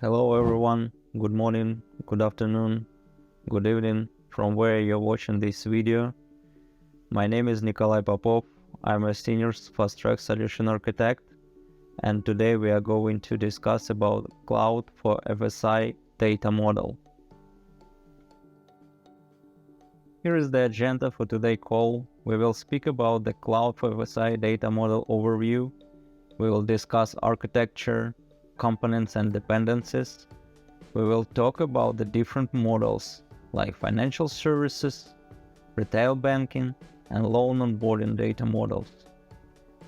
Hello everyone, good morning, good afternoon, good evening from where you're watching this video. My name is Nikolai Popov. I'm a senior fast-track solution architect, and today we are going to discuss about cloud for FSI data model. Here is the agenda for today's call. We will speak about the cloud for FSI data model overview. We will discuss architecture, components and dependencies. We will talk about the different models like financial services, retail banking, and loan onboarding data models.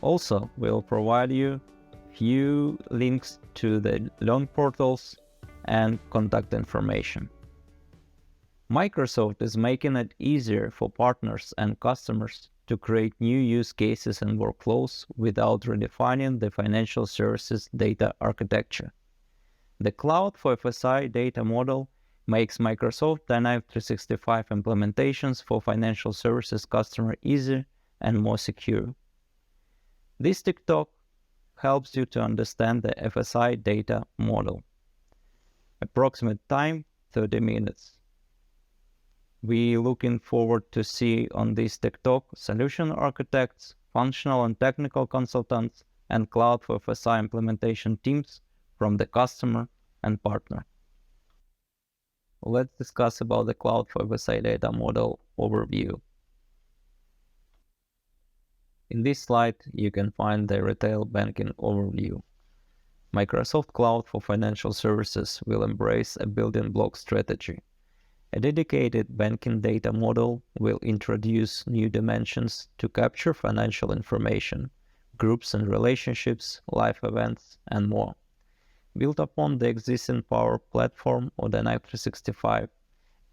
Also, we will provide you few links to the loan portals and contact information. Microsoft is making it easier for partners and customers to create new use cases and workflows without redefining the financial services data architecture. The Cloud for FSI data model makes Microsoft Dynamics 365 implementations for financial services customer easier and more secure. This TechTalk helps you to understand the FSI data model. Approximate time 30 minutes. We looking forward to see on this TechTalk solution architects, functional and technical consultants, and Cloud for FSI implementation teams from the customer and partner. Let's discuss about the Cloud for FSI data model overview. In this slide, you can find the retail banking overview. Microsoft Cloud for Financial Services will embrace a building block strategy. A dedicated banking data model will introduce new dimensions to capture financial information, groups and relationships, live events, and more. Built upon the existing Power Platform or Dynamics 365,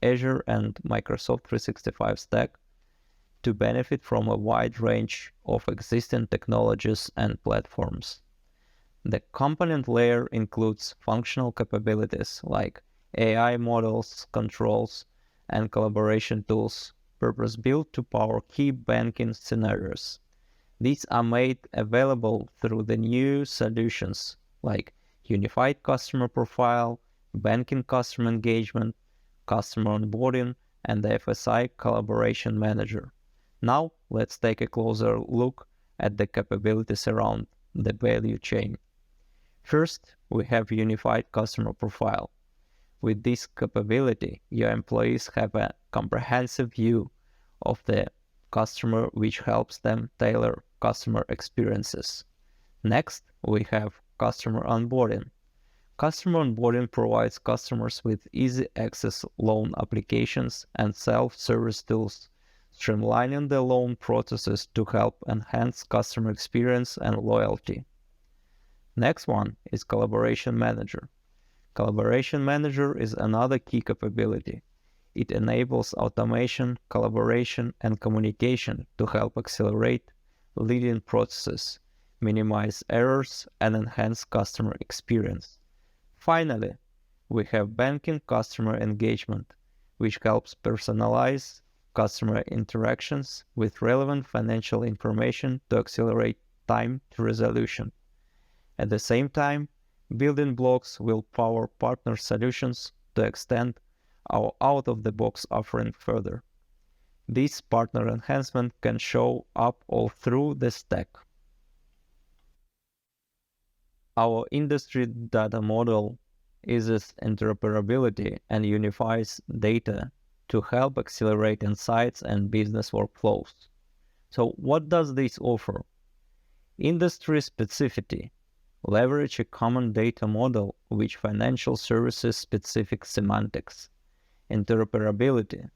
Azure and Microsoft 365 stack to benefit from a wide range of existing technologies and platforms. The component layer includes functional capabilities like AI models, controls, and collaboration tools purpose-built to power key banking scenarios. These are made available through the new solutions like Unified Customer Profile, Banking Customer Engagement, Customer Onboarding, and the FSI Collaboration Manager. Now, let's take a closer look at the capabilities around the value chain. First, we have Unified Customer Profile. With this capability, your employees have a comprehensive view of the customer, which helps them tailor customer experiences. Next, we have Customer Onboarding. Customer Onboarding provides customers with easy access loan applications and self-service tools, streamlining the loan processes to help enhance customer experience and loyalty. Next one is Collaboration Manager. Collaboration Manager is another key capability. It enables automation, collaboration, and communication to help accelerate leading processes, minimize errors, and enhance customer experience. Finally, we have Banking Customer Engagement, which helps personalize customer interactions with relevant financial information to accelerate time to resolution. At the same time, building blocks will power partner solutions to extend our out-of-the-box offering further. This partner enhancement can show up all through the stack. Our industry data model uses interoperability and unifies data to help accelerate insights and business workflows. So what does this offer? Industry specificity. Leverage a common data model with financial services specific semantics. Interoperability.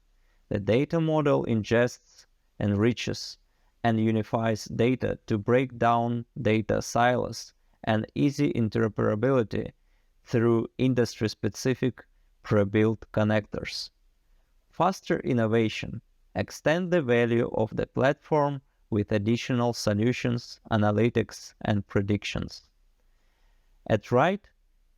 The data model ingests, enriches, and unifies data to break down data silos and easy interoperability through industry-specific pre-built connectors. Faster innovation. Extend the value of the platform with additional solutions, analytics, and predictions. At right,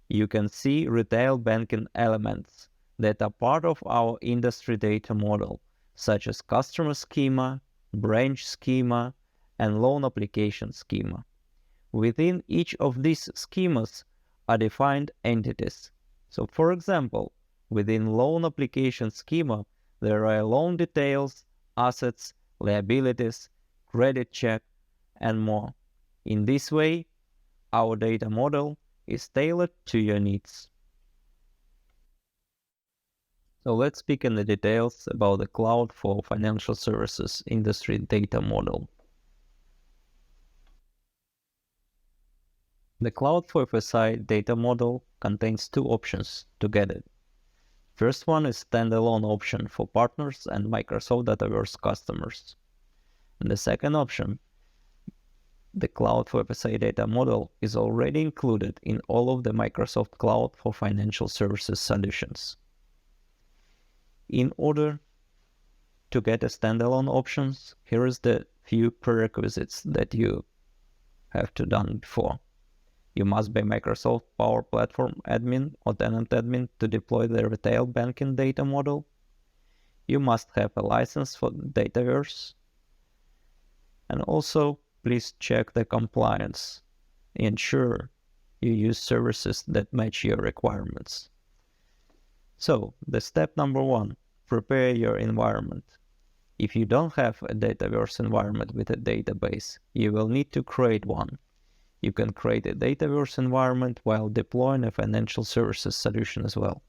you can see retail banking elements that are part of our industry data model, such as customer schema, branch schema, and loan application schema. Within each of these schemas are defined entities So for example, within loan application schema, there are loan details, assets, liabilities, credit check, and more. In this way, our data model is tailored to your needs. So let's speak in the details about the cloud for financial services industry data model. The cloud for FSI data model contains two options to get it. First one is standalone option for partners and Microsoft Dataverse customers. And the second option, the cloud for FSI data model, is already included in all of the Microsoft Cloud for Financial Services solutions. In order to get a standalone options, here is the few prerequisites that you have to done before. You must be Microsoft Power Platform admin or tenant admin to deploy the retail banking data model. You must have a license for Dataverse. And also, please check the compliance. Ensure you use services that match your requirements. So, the step number one, prepare your environment. If you don't have a Dataverse environment with a database, you will need to create one. You can create a Dataverse environment while deploying a financial services solution as well.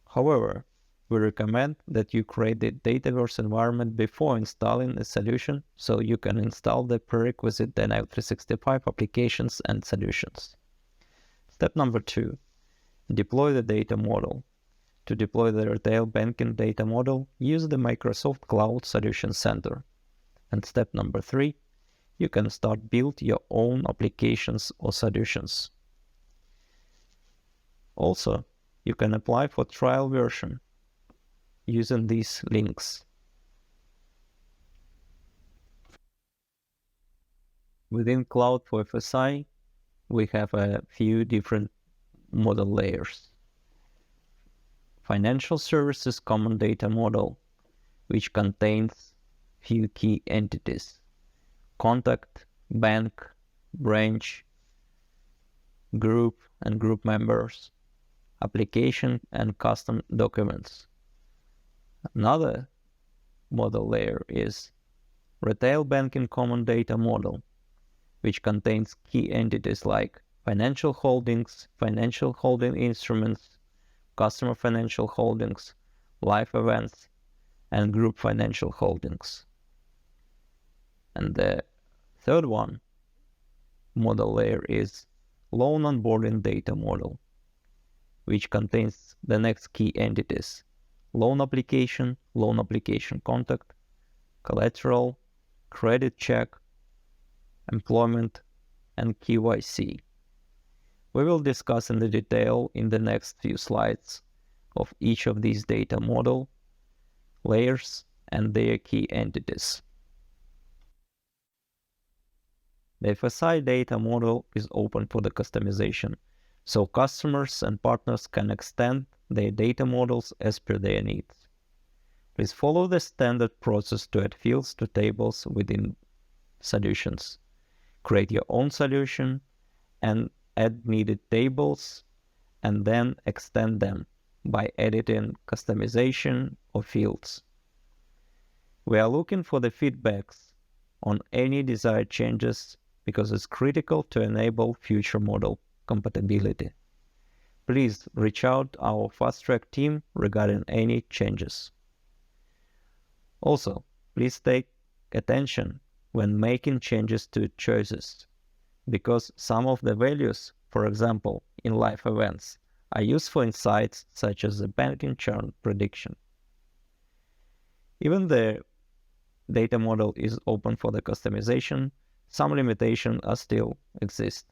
However, we recommend that you create the Dataverse environment before installing a solution so you can install the prerequisite Dynamics 365 applications and solutions. Step number two, deploy the data model. To deploy the retail banking data model, use the Microsoft Cloud Solution Center. And step number three, you can start build your own applications or solutions. Also, you can apply for trial version using these links. Within Cloud for FSI, we have a few different model layers. Financial Services Common Data Model, which contains few key entities: contact, bank, branch, group and group members, application and custom documents. Another model layer is Retail Banking Common Data Model, which contains key entities like financial holdings, financial holding instruments, customer financial holdings, life events, and group financial holdings. And the third one, model layer, is Loan Onboarding Data Model, which contains the next key entities: loan application contact, collateral, credit check, employment, and KYC. We will discuss in the detail in the next few slides of each of these data model layers and their key entities. The FSI data model is open for the customization, so customers and partners can extend their data models as per their needs. Please follow the standard process to add fields to tables within solutions. Create your own solution and add needed tables, and then extend them by editing customization or fields. We are looking for the feedbacks on any desired changes because it's critical to enable future model compatibility. Please reach out to our fast-track team regarding any changes. Also, please take attention when making changes to choices, because some of the values, for example, in life events, are used for insights such as the banking churn prediction. Even the data model is open for the customization, some limitations still exist.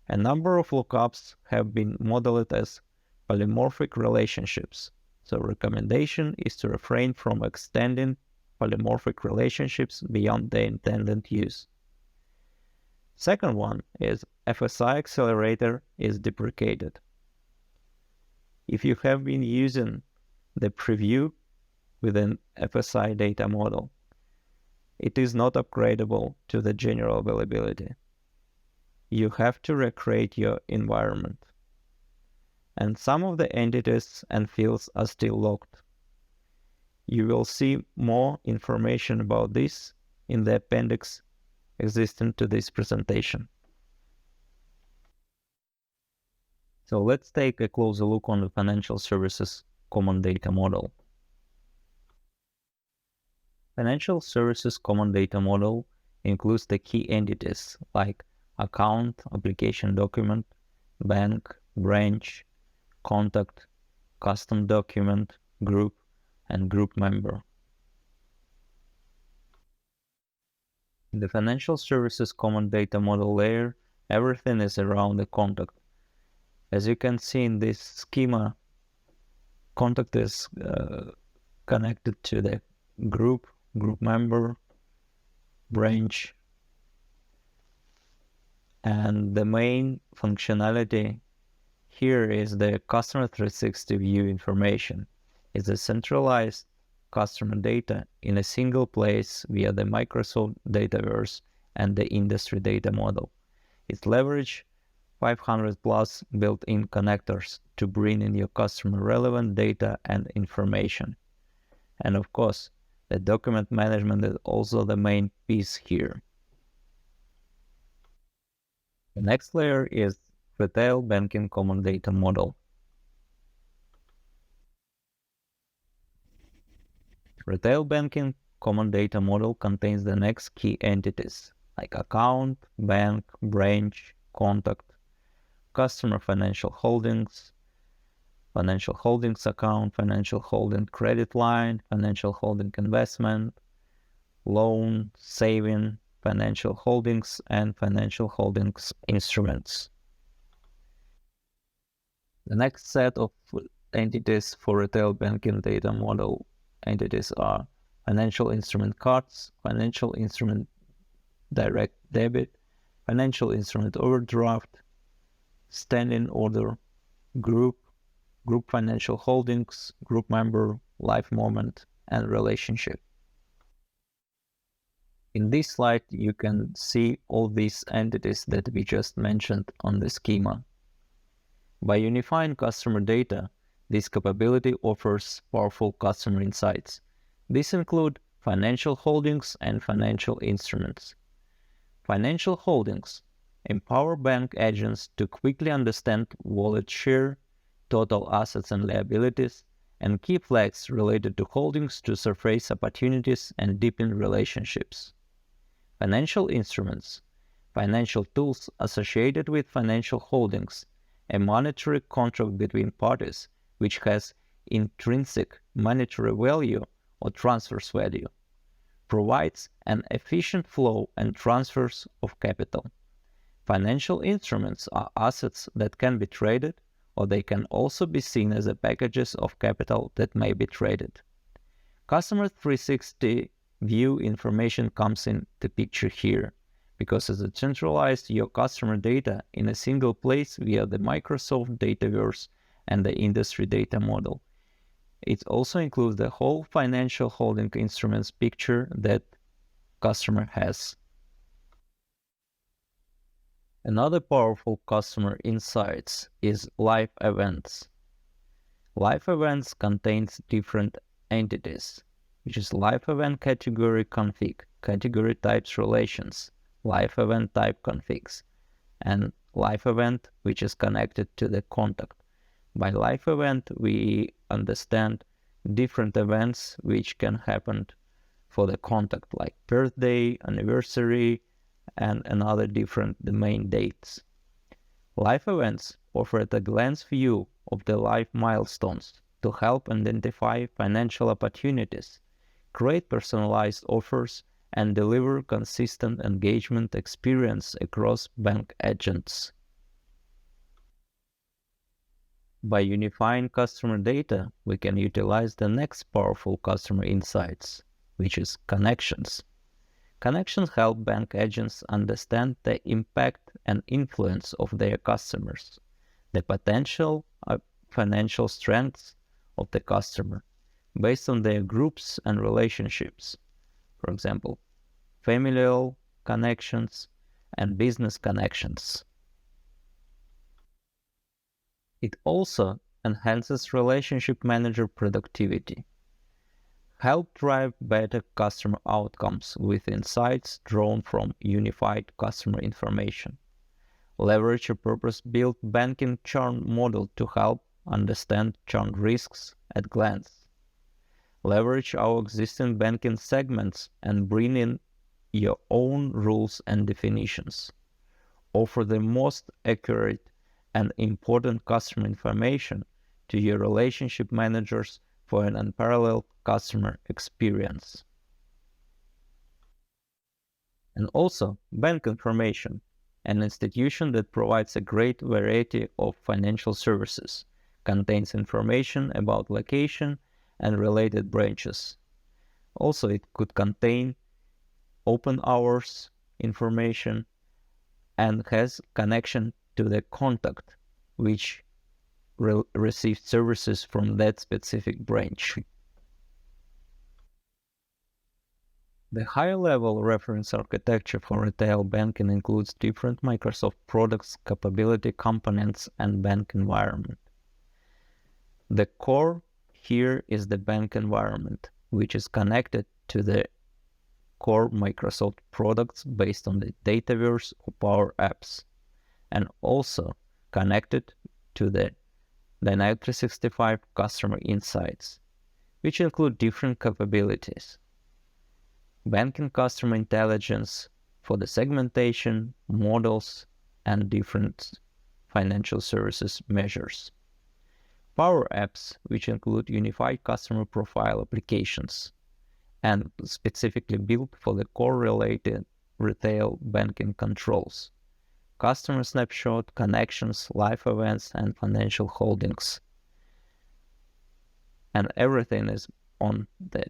A number of lookups have been modeled as polymorphic relationships, so recommendation is to refrain from extending polymorphic relationships beyond their intended use. Second one is FSI Accelerator is deprecated. If you have been using the preview within FSI data model, it is not upgradable to the general availability. You have to recreate your environment. and some of the entities and fields are still locked. You will see more information about this in the appendix existing to this presentation. So let's take a closer look on the financial services common data model. Financial services common data model includes the key entities like account, application document, bank, branch, contact, custom document, group, and group member. In the financial services common data model layer, everything is around the contact. As you can see in this schema, contact is connected to the group member, branch, and the main functionality here is the customer 360 view information. It's a centralized customer data in a single place via the Microsoft Dataverse and the industry data model. It leverages 500 plus built-in connectors to bring in your customer relevant data and information. And of course, the document management is also the main piece here. The next layer is retail banking common data model. Retail banking common data model contains the next key entities like account, bank, branch, contact, customer financial holdings account, financial holding credit line, financial holding investment, loan, saving, financial holdings, and financial holdings instruments. The next set of entities for retail banking data model entities are financial instrument cards, financial instrument direct debit, financial instrument overdraft, standing order, group financial holdings, group member, life moment, and relationship. In this slide, you can see all these entities that we just mentioned on the schema. By unifying customer data, this capability offers powerful customer insights. These include financial holdings and financial instruments. Financial holdings empower bank agents to quickly understand wallet share, total assets and liabilities, and key flags related to holdings to surface opportunities and deepen relationships. Financial instruments, financial tools associated with financial holdings, a monetary contract between parties which has intrinsic monetary value or transfers value, provides an efficient flow and transfers of capital. Financial instruments are assets that can be traded, or they can also be seen as packages of capital that may be traded. Customer 360 view information comes in the picture here, because it centralized your customer data in a single place via the Microsoft Dataverse and the industry data model. It also includes the whole financial holding instruments picture that customer has. Another powerful customer insights is live events. Live events contains different entities, which is live event category config, category types relations, live event type configs, and live event which is connected to the contact. By live event, we understand different events which can happen for the contact, like birthday, anniversary, and another different domain dates. Live events offer at a glance view of the live milestones to help identify financial opportunities, create personalized offers, and deliver consistent engagement experience across bank agents. By unifying customer data, we can utilize the next powerful customer insights, which is connections. Connections help bank agents understand the impact and influence of their customers, the potential financial strengths of the customer based on their groups and relationships. For example, familial connections and business connections. It also enhances relationship manager productivity. Help drive better customer outcomes with insights drawn from unified customer information. Leverage a purpose-built banking churn model to help understand churn risks at glance. Leverage our existing banking segments and bring in your own rules and definitions. Offer the most accurate and important customer information to your relationship managers for an unparalleled customer experience. And also, bank information, an institution that provides a great variety of financial services, contains information about location and related branches. Also, it could contain open hours information and has connection to the contact which receives services from that specific branch. The high-level reference architecture for retail banking includes different Microsoft products, capability components, and bank environment. The core here is the bank environment, which is connected to the core Microsoft products based on the Dataverse or Power Apps, and also connected to the Dynamics 365 customer insights, which include different capabilities. Banking customer intelligence for the segmentation, models, and different financial services measures. Power Apps, which include unified customer profile applications and specifically built for the core-related retail banking controls. Customer snapshot, connections, live events, and financial holdings. And everything is on the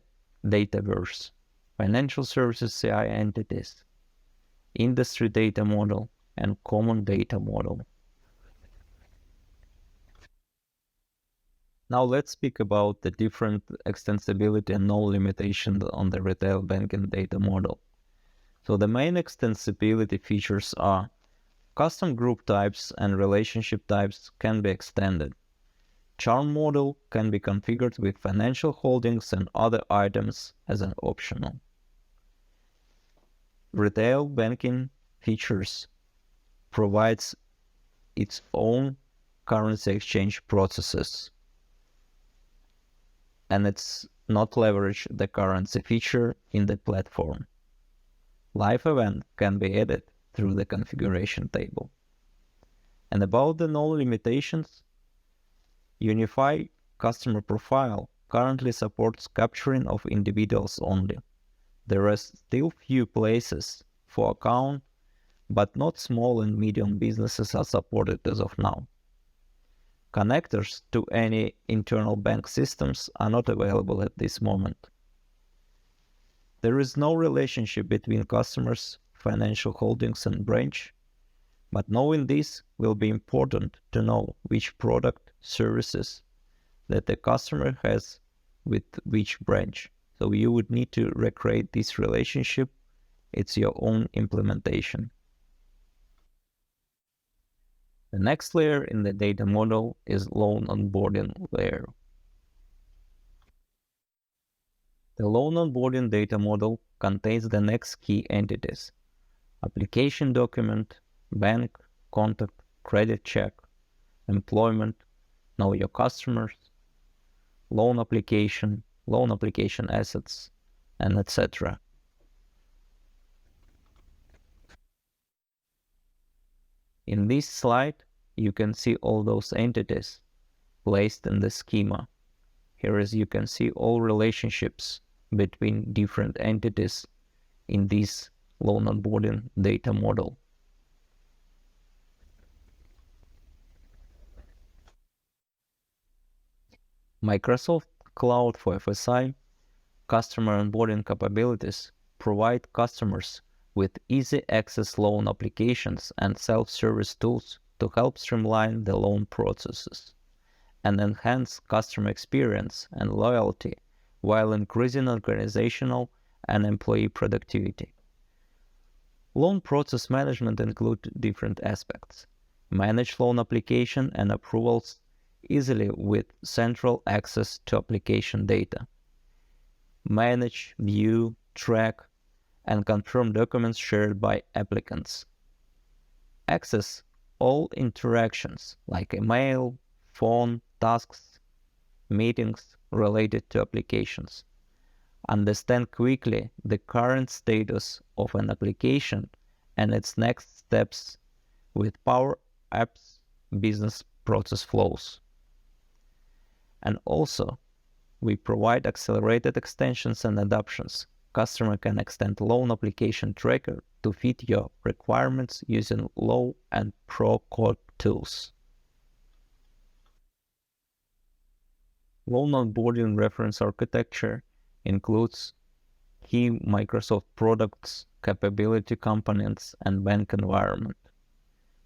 Dataverse. Financial services CI entities, industry data model, and common data model. Now let's speak about the different extensibility and no limitation on the retail banking data model. So the main extensibility features are custom group types and relationship types can be extended. Charm model can be configured with financial holdings and other items as an optional. Retail banking features provides its own currency exchange processes, and it's not leverage the currency feature in the platform. Live event can be added through the configuration table. And about the no limitations, Unified Customer Profile currently supports capturing of individuals only. There are still few places for account, but not small and medium businesses are supported as of now. Connectors to any internal bank systems are not available at this moment. There is no relationship between customers, financial holdings, and branch, but knowing this will be important to know which product, services that the customer has with which branch. So you would need to recreate this relationship. It's your own implementation. The next layer in the data model is loan onboarding layer. The loan onboarding data model contains the next key entities: application document, bank, contact, credit check, employment, know your customers, loan application assets, and etc. In this slide, you can see all those entities placed in the schema. Here, as you can see, all relationships between different entities in this loan onboarding data model. Microsoft Cloud for FSI customer onboarding capabilities provide customers with easy access loan applications and self-service tools to help streamline the loan processes and enhance customer experience and loyalty while increasing organizational and employee productivity. Loan process management includes different aspects: manage loan application and approvals easily with central access to application data. Manage, view, track, and confirm documents shared by applicants. Access all interactions like email, phone, tasks, meetings related to applications. Understand quickly the current status of an application and its next steps with Power Apps business process flows. And also, we provide accelerated extensions and adoptions. Customer can extend loan application tracker to fit your requirements using low and pro code tools. Loan onboarding reference architecture includes key Microsoft products, capability components, and bank environment.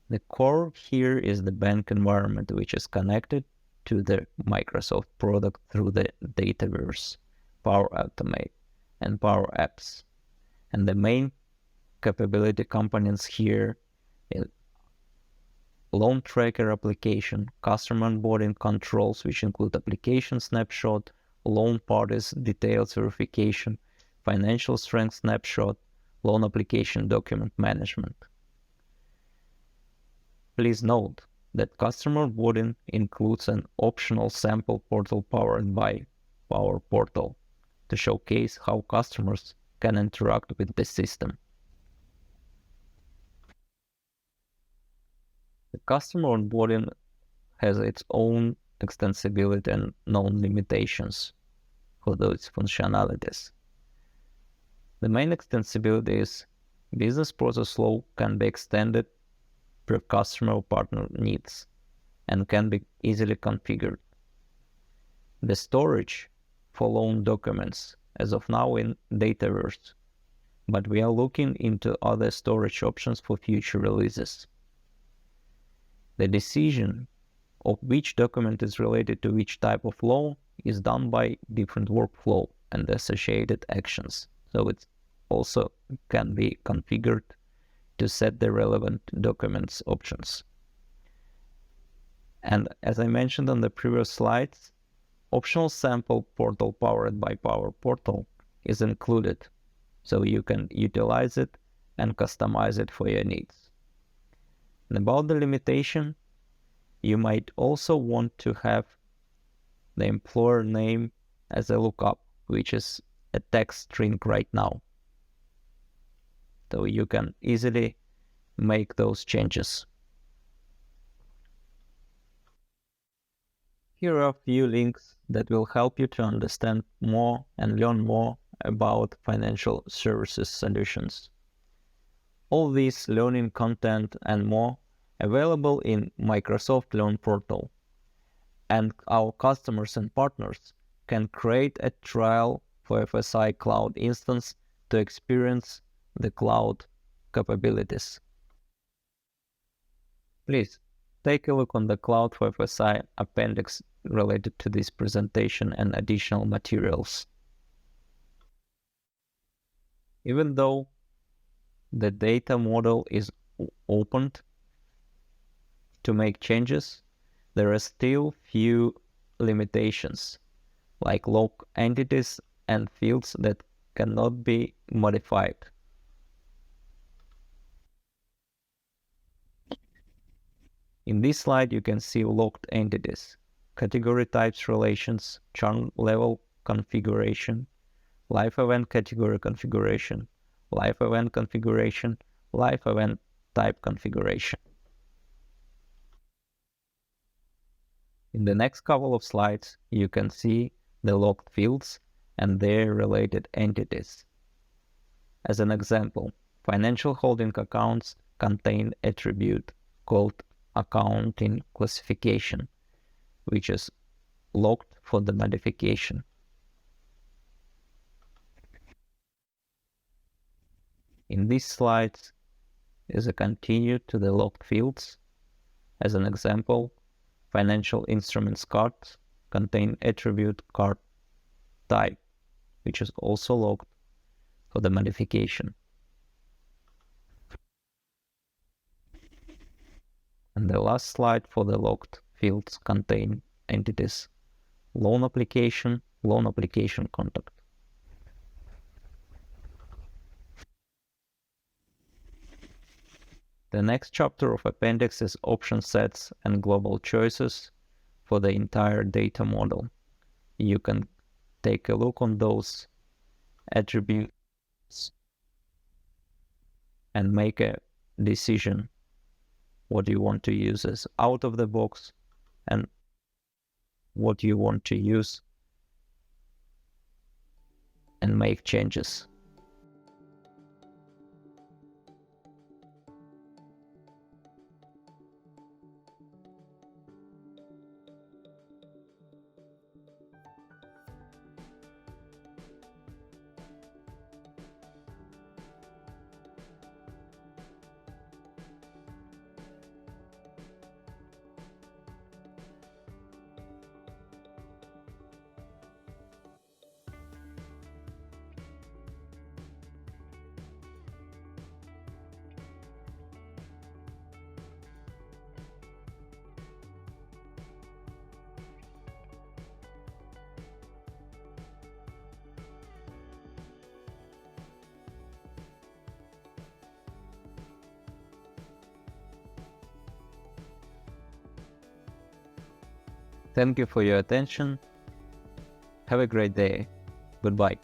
The core here is the bank environment, which is connected to the Microsoft product through the Dataverse, Power Automate, and Power Apps. And the main capability components here is loan tracker application, customer onboarding controls, which include application snapshot, loan parties details verification, financial strength snapshot, loan application document management. Please note that customer onboarding includes an optional sample portal powered by Power Portal to showcase how customers can interact with the system. The customer onboarding has its own extensibility and known limitations for those functionalities. The main extensibility is business process flow can be extended per customer or partner needs and can be easily configured. The storage for loan documents as of now in Dataverse, but we are looking into other storage options for future releases. The decision of which document is related to which type of loan is done by different workflow and the associated actions. So it also can be configured to set the relevant documents options. And as I mentioned on the previous slides, optional sample portal powered by Power Portal is included, so you can utilize it and customize it for your needs. And about the limitation, you might also want to have the employer name as a lookup, which is a text string right now. So you can easily make those changes. Here are a few links that will help you to understand more and learn more about financial services solutions. All this learning content and more available in Microsoft Learn Portal. And our customers and partners can create a trial for FSI Cloud instance to experience the cloud capabilities. Please take a look on the Cloud for FSI appendix related to this presentation and additional materials. Even though the data model is opened to make changes, there are still few limitations, like locked entities and fields that cannot be modified. In this slide, you can see locked entities, category types relations, churn level configuration, live event category configuration, live event configuration, live event type configuration. In the next couple of slides, you can see the locked fields and their related entities. As an example, financial holding accounts contain attribute called accounting classification, which is locked for the modification. In these slides is a continue to the locked fields. As an example, financial instruments cards contain attribute card type, which is also locked for the modification. And the last slide for the locked fields contain entities. Loan application contact. The next chapter of appendix is option sets and global choices for the entire data model. You can take a look on those attributes and make a decision what you want to use as out of the box and what you want to use and make changes. Thank you for your attention. Have a great day. Goodbye.